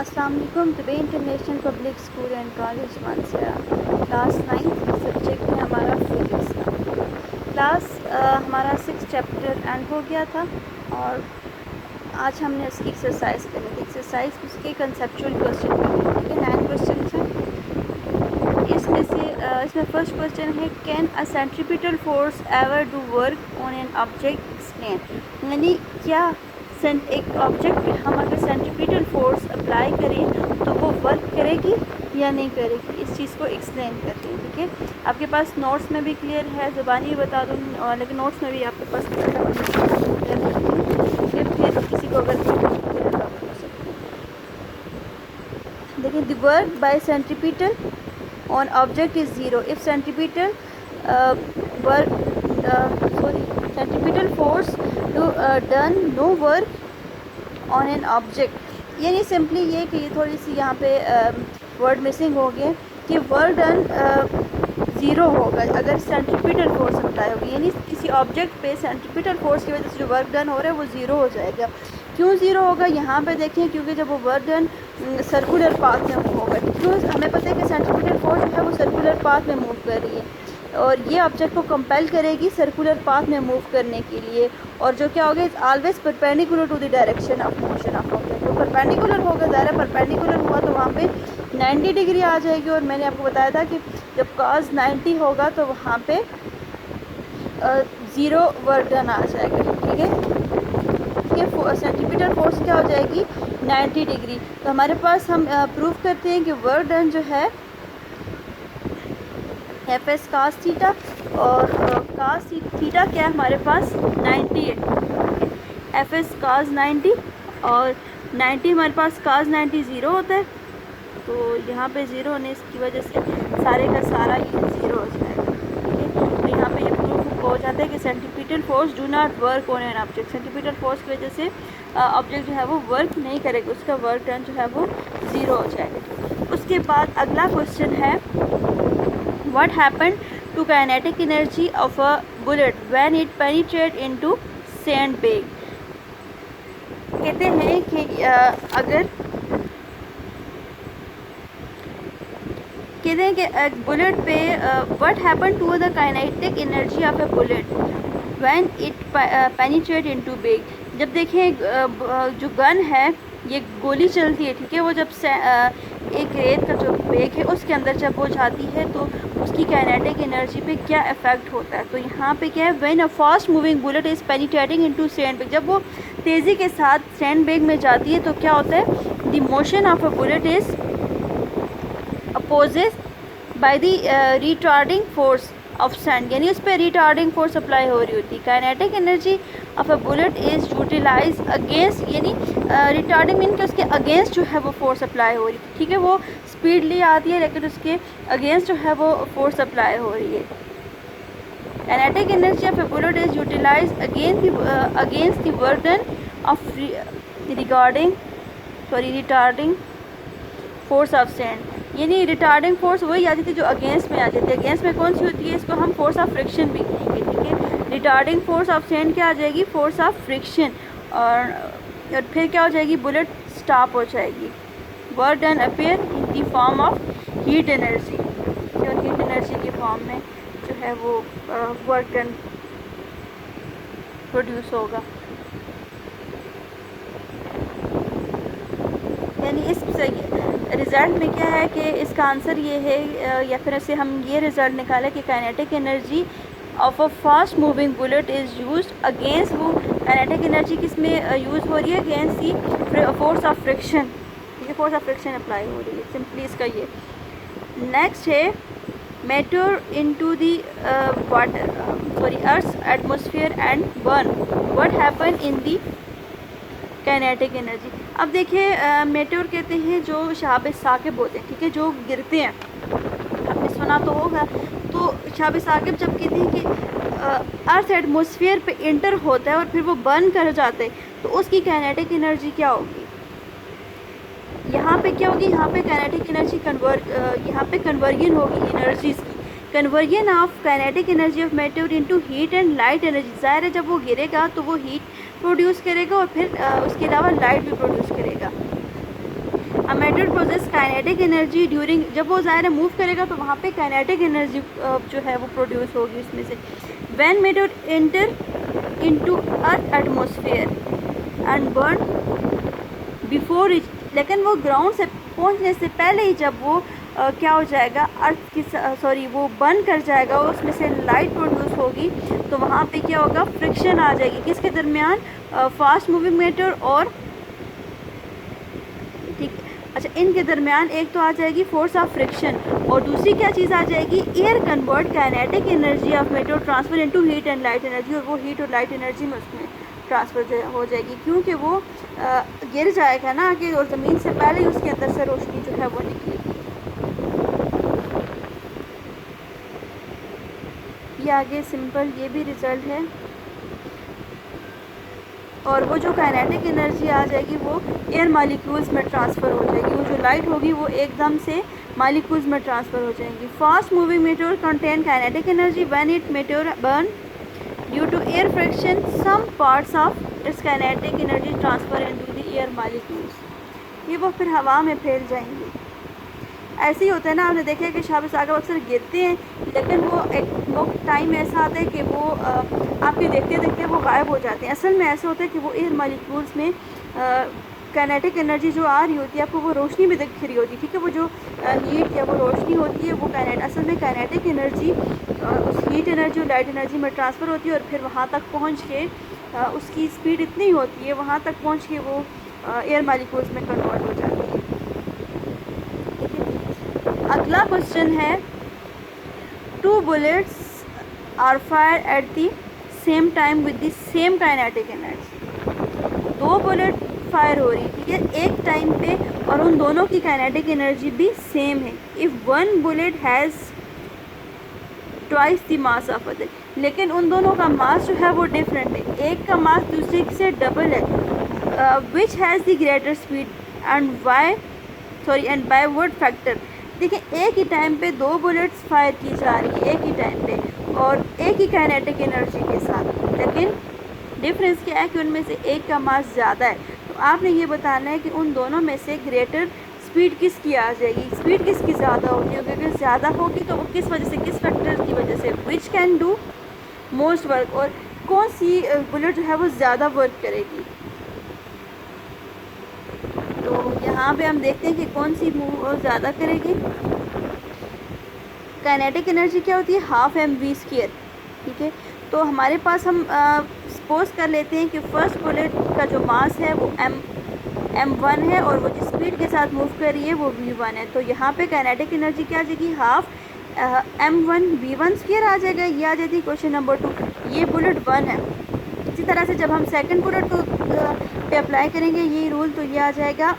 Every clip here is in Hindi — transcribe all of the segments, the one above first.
अस्सलाम वालेकुम। Dubai international public school and college Manasara, class 9 subject है हमारा फिजिक्स का। हमारा 6 चैप्टर एंड हो गया था और आज हमने उसकी एक्सरसाइज करनी थी। एक्सरसाइज उसके कंसेप्चुअल क्वेश्चन करने, ठीक है। 9 क्वेश्चन हैं। इसमें फर्स्ट क्वेश्चन है, can a centripetal force ever do work on an object explain. यानी क्या एक ऑब्जेक्ट पे हम अगर सेंट्रीपिटल फोर्स अप्लाई करें तो वो वर्क करेगी या नहीं करेगी, इस चीज़ को एक्सप्लेन करते हैं, ठीक है। आपके पास नोट्स में भी क्लियर है, ज़ुबानी भी बता दूँ, लेकिन नोट्स में भी आपके पास क्लियर है, फिर किसी को अगर प्रॉब्लम हो सकती है। देखिए, the work by centripetal on object is zero if centripetal centripetal force done no work on an object. यानी सिंपली ये कि ये थोड़ी सी यहाँ पे वर्ड मिसिंग हो गए कि वर्क डन ज़ीरो होगा अगर सेंट्रीपिटल फोर्स अप्लाई होगी। यानी किसी ऑब्जेक्ट पे सेंट्रीपिटल फोर्स की वजह से जो वर्क डन हो रहा है वो ज़ीरो हो जाएगा। क्यों ज़ीरो होगा यहाँ पे देखें, क्योंकि जब वो वर्क डन सर्कुलर पाथ में मूव होगा, क्यों हमें पता है कि सेंट्रीपिटल फोर्स जो है वो सर्कुलर पाथ में मूव कर रही है और ये ऑब्जेक्ट को कंपेल करेगी सर्कुलर पाथ में मूव करने के लिए, और जो क्या होगा, is always perpendicular to the direction of motion of object. तो परपेंडिकुलर होगा, ज़्यादा परपेंडिकुलर हुआ तो वहाँ पे 90 डिग्री आ जाएगी। और मैंने आपको बताया था कि जब cos 90 होगा तो वहाँ पे ज़ीरो वर्क डन आ जाएगा, ठीक है। सेंट्रीपिटल फोर्स क्या हो जाएगी, 90 डिग्री। तो हमारे पास हम प्रूव करते हैं कि वर्क डन जो है एफ एस कास थीटा, और कास थीटा क्या है हमारे पास 90 है। एफ एस कास 90 और 90 हमारे पास कास 90 ज़ीरो होता है, तो यहाँ पे ज़ीरो होने की वजह से सारे का सारा ये ज़ीरो हो जाएगा, ठीक है। तो यहाँ पे ये प्रूफ हो जाता है कि centripetal force do not work on an object. Centripetal force की वजह से ऑब्जेक्ट जो है वो वर्क नहीं करेगा, उसका वर्क डन जो है वो ज़ीरो हो जाएगा। उसके बाद अगला क्वेश्चन है, what happened to kinetic energy of a bullet when it penetrated into sandbag। कहते हैं कि बुलेट पे what happened to the kinetic energy of a bullet when it penetrated into bag। जब देखें जो गन है ये गोली चलती है, ठीक है, वो जब एक रेत का जो बेग है उसके अंदर जब वो जाती है तो उसकी काइनेटिक एनर्जी पे क्या इफ़ेक्ट होता है। तो यहाँ पे क्या है, when a fast moving bullet is penetrating into sand bag. जब वो तेज़ी के साथ सैंड बैग में जाती है तो क्या होता है, the motion of a bullet is opposed by the retarding force of sand. यानी उस पर रिटार्डिंग फोर्स अप्लाई हो रही होती है। Kinetic energy of a bullet is utilize against, यानी रिटार्डिंग मीन कि उसके अगेंस्ट जो है वो फोर्स अप्लाई हो रही है, ठीक है। वो स्पीडली आती है लेकिन उसके अगेंस्ट जो है वो फोर्स अप्लाई हो रही है। Kinetic energy of a bullet is utilize against the work done of retarding force of sand. यानी रिटार्डिंग फोर्स वही आती थी जो अगेंस्ट में आ जाती है। अगेंस्ट में कौन सी होती है, इसको हम फोर्स ऑफ फ्रिक्शन भी कहेंगे, ठीक है। रिटार्डिंग फोर्स ऑफ सैंड क्या आ जाएगी, फोर्स ऑफ फ्रिक्शन, और फिर क्या हो जाएगी, बुलेट स्टॉप हो जाएगी। Work done appear in the form of heat energy, जो हीट एनर्जी के फॉर्म में जो है वो वर्क डन प्रोड्यूस होगा। यानी इस रिज़ल्ट में क्या है कि इसका आंसर ये है, या फिर ऐसे हम ये रिज़ल्ट निकालें कि kinetic energy of a fast moving bullet is used against, वो काइनेटिक एनर्जी किस में यूज़ हो रही है, against the force of friction, ये फोर्स ऑफ फ्रिक्शन अप्लाई हो रही है, सिंपली इसका ये। नेक्स्ट है, Meteor into the earth atmosphere and burn, what happen in the kinetic energy. अब देखिए, मेटेओर कहते हैं जो शहाब साकिब होते हैं, ठीक है, जो गिरते हैं, आपने सुना तो होगा। तो शहाब साकिब जब कहते हैं कि अर्थ एटमॉस्फेयर पे इंटर होता है और फिर वो बर्न कर जाते हैं, तो उसकी काइनेटिक एनर्जी क्या होगी, यहाँ पे क्या होगी, यहाँ पे काइनेटिक एनर्जी यहाँ पे कन्वर्जन होगी एनर्जीज की, conversion of kinetic energy of Meteor into heat and light energy. ज़ाहिर है जब वो गिरेगा तो वो हीट प्रोड्यूस करेगा और फिर उसके अलावा लाइट भी प्रोड्यूस करेगा। A metal process kinetic energy during, जब वो ज़ाहिर है मूव करेगा तो वहाँ पे काइनेटिक एनर्जी जो है वो प्रोड्यूस होगी उसमें से। When metal enter into earth atmosphere and burn before it, लेकिन वो ग्राउंड से पहुंचने से पहले ही जब वो क्या हो जाएगा, अर्थ की सॉरी वो बर्न कर जाएगा, उसमें से लाइट प्रोड्यूस होगी, तो वहाँ पे क्या होगा, फ्रिक्शन आ जाएगी किसके दरमियान, फास्ट मूविंग मैटर और, ठीक, अच्छा, इनके दरमियान एक तो आ जाएगी फोर्स ऑफ फ्रिक्शन और दूसरी क्या चीज़ आ जाएगी, air convert kinetic energy of matter transfer into heat and light energy, और वो हीट और लाइट एनर्जी में उसमें ट्रांसफ़र हो जाएगी, क्योंकि वो गिर जाएगा ना आगे और ज़मीन से पहले ही उसके अंदर से रोशनी जो है वो निकलेगी। ये आगे सिंपल ये भी रिज़ल्ट है। और वो जो काइनेटिक एनर्जी आ जाएगी वो एयर मालिक्यूल्स में ट्रांसफ़र हो जाएगी, वो जो लाइट होगी वो एकदम से मालिक्यूल्स में ट्रांसफ़र हो जाएंगी। Fast moving meteor contain kinetic energy when it meteor burn due to air friction some parts of its kinetic energy transfer into the air molecules, ये वो फिर हवा में फैल जाएंगे। ऐसे ही होता है ना, आपने देखा है कि शहाब साहब अक्सर गिरते हैं लेकिन वो टाइम ऐसा आता है कि वो आपके देखते देखते वो गायब हो जाते हैं। असल में ऐसा होता है कि वो एयर मालिक्यूल्स में काइनेटिक एनर्जी जो आ रही होती है, आपको वो रोशनी भी दिख रही होती है, ठीक है, वो जो हीट या वो रोशनी होती है वो असल में काइनेटिक एनर्जी उस हीट एनर्जी और लाइट एनर्जी में ट्रांसफ़र होती है और फिर वहाँ तक पहुँच के उसकी स्पीड इतनी होती है, वहाँ तक पहुँच के वो एयर मालिक्यूल्स में कन्वर्ट हो जाती है। अगला क्वेश्चन है, 2 bullets are fire at the same time with the same kinetic energy. 2 bullet fire हो रही है, ठीक है, एक टाइम पे, और उन दोनों की काइनेटिक एनर्जी भी सेम है। If 1 bullet has twice the mass of other, लेकिन उन दोनों का मास जो है वो डिफरेंट है, एक का मास दूसरे से डबल है। Which has the greater speed and by what factor. देखिए, एक ही टाइम पे 2 बुलेट्स फायर की जा रही है एक ही टाइम पे और एक ही काइनेटिक एनर्जी के साथ, लेकिन डिफरेंस क्या है कि उनमें से एक का मास ज़्यादा है। तो आपने ये बताना है कि उन दोनों में से ग्रेटर स्पीड किसकी आ जाएगी, स्पीड किसकी ज़्यादा होगी, अगर ज़्यादा होगी तो वो किस वजह से, किस फैक्टर की वजह से, which can do most work, और कौन सी बुलेट जो है वो ज़्यादा वर्क करेगी। तो यहाँ पे हम देखते हैं कि कौन सी मूव ज़्यादा करेगी। काइनेटिक एनर्जी क्या होती है, हाफ mv², ठीक है। तो हमारे पास हम सपोज कर लेते हैं कि फर्स्ट बुलेट का जो मास है वो m1 है और वो जिस स्पीड के साथ मूव कर रही है वो v1 है। तो यहाँ पे काइनेटिक एनर्जी क्या आ जाएगी, हाफ m1 v1² आ जाएगा। ये आ जाती है क्वेश्चन नंबर 2। ये बुलेट 1 है। इसी तरह से जब हम सेकंड बुलेट को पे अप्लाई करेंगे यही रूल, तो ये आ जाएगा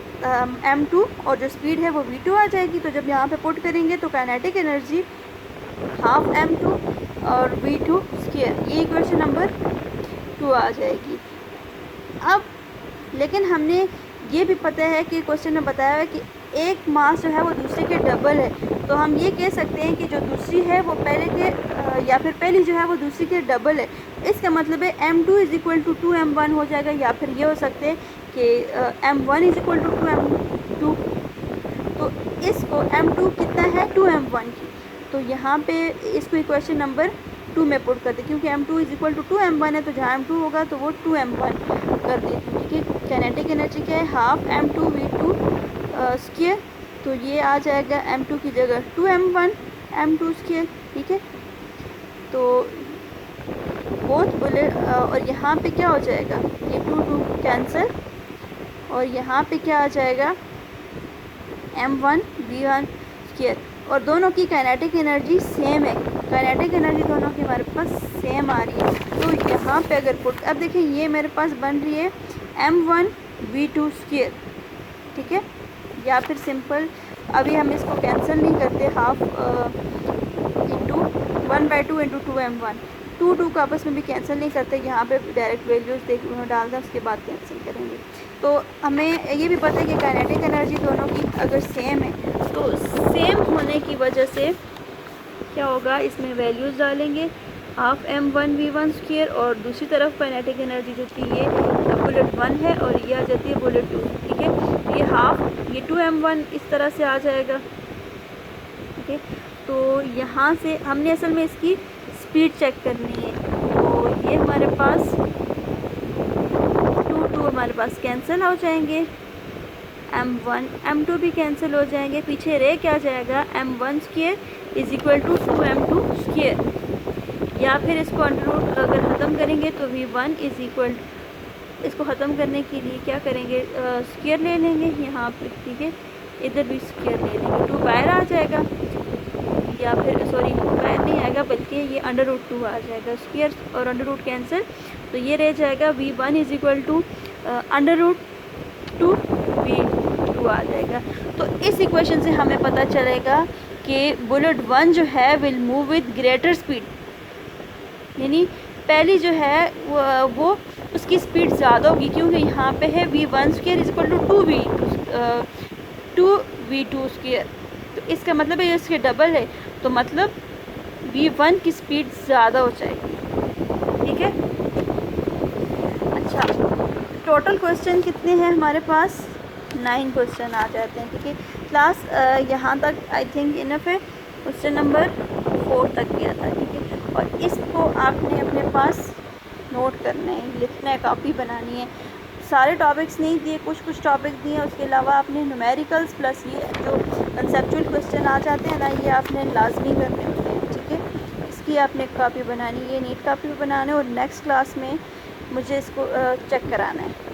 m2 और जो स्पीड है वो v2 आ जाएगी। तो जब यहाँ पे पुट करेंगे तो काइनेटिक एनर्जी हाफ m2 और v2², ये इक्वेशन नंबर 2 आ जाएगी। अब लेकिन हमने ये भी पता है कि क्वेश्चन में बताया है कि एक मास जो है वो दूसरे के डबल है, तो हम ये कह सकते हैं कि जो दूसरी है वो पहले के या फिर पहली जो है वो दूसरी के डबल है। इसका मतलब है m2 = 2m1 हो जाएगा, या फिर ये हो सकते हैं कि m1 = 2m2। तो इसको m2 कितना है, 2m1 की, तो यहाँ पे इसको इक्वेशन नंबर 2 में पुट कर दे, क्योंकि m2 = 2m1 है, तो जहाँ m2 होगा तो वो 2m1 कर देती है, ठीक है। काइनेटिक एनर्जी क्या है, हाफ m2 v2², तो ये आ जाएगा m2 की जगह 2m1 m2², ठीक है। तो बोथ बुलेट और यहाँ पे क्या हो जाएगा, ये 2 कैंसिल और यहाँ पे क्या आ जाएगा m1 v1², और दोनों की काइनेटिक एनर्जी सेम है। काइनेटिक एनर्जी दोनों की हमारे पास सेम आ रही है। तो यहाँ पे अगर पुट, अब देखें ये मेरे पास बन रही है m1 v2², ठीक है, या फिर सिंपल अभी हम इसको कैंसिल नहीं करते, हाफ इंटू 1/2 इंटू 2m1, 2 को आपस में भी कैंसिल नहीं करते, यहाँ पे डायरेक्ट वैल्यूज़ डालते हैं, उसके बाद कैंसिल करेंगे। तो हमें ये भी पता है कि काइनेटिक एनर्जी दोनों की अगर सेम है तो सेम होने की वजह से क्या होगा, इसमें वैल्यूज़ डालेंगे, हाफ m1 v1² और दूसरी तरफ काइनेटिक एनर्जी जो थी ये बुलेट 1 है और ये आ जाती है बुलेट 2, ठीक है। ये हाफ, ये 2m1 इस तरह से आ जाएगा। ओके, तो यहाँ से हमने असल में इसकी स्पीड चेक करनी है। तो ये हमारे पास 2 हमारे पास कैंसिल हो जाएंगे, m1 m2 भी कैंसिल हो जाएंगे, पीछे रह क्या जाएगा, m1 square is equal to 2m2 square. या फिर इसको अंडर रूट अगर ख़त्म करेंगे तो v1 इज इक्वल, इसको ख़त्म करने के लिए क्या करेंगे, स्क्वायर ले लेंगे यहाँ पे, ठीक है, इधर भी स्क्वायर ले लेंगे, 2 बाहर आ जाएगा, या फिर सॉरी बाहर नहीं आएगा बल्कि ये अंडर रूट 2 आ जाएगा, स्क्वायर और अंडर रूट कैंसिल, तो ये रह जाएगा v1 is equal to under root 2 v2 आ जाएगा। तो इस इक्वेशन से हमें पता चलेगा कि बुलेट 1 जो है will move with greater speed, यानी पहली जो है वो उसकी स्पीड ज़्यादा होगी, क्योंकि यहाँ पे है v1 square is equal to 2v2 square, तो इसका मतलब है इसके डबल है, तो मतलब v1 की स्पीड ज़्यादा हो जाएगी, ठीक है। अच्छा, टोटल क्वेश्चन कितने हैं हमारे पास, 9 क्वेश्चन आ जाते हैं, ठीक है। क्लास यहाँ तक आई थिंक इनफ है, क्वेश्चन नंबर 4 तक गया था, ठीक है। और इसको आपने अपने पास नोट करना है, लिखना है, कॉपी बनानी है। सारे टॉपिक्स नहीं दिए, कुछ टॉपिक दिए, उसके अलावा आपने न्यूमेरिकल्स प्लस ये जो कंसेप्चुअल क्वेश्चन आ जाते हैं ना, ये आपने लाजमी करने होते हैं, ठीक है। इसकी आपने कॉपी बनानी है, नीट कॉपी बनाना है, और नेक्स्ट क्लास में मुझे इसको चेक कराना है।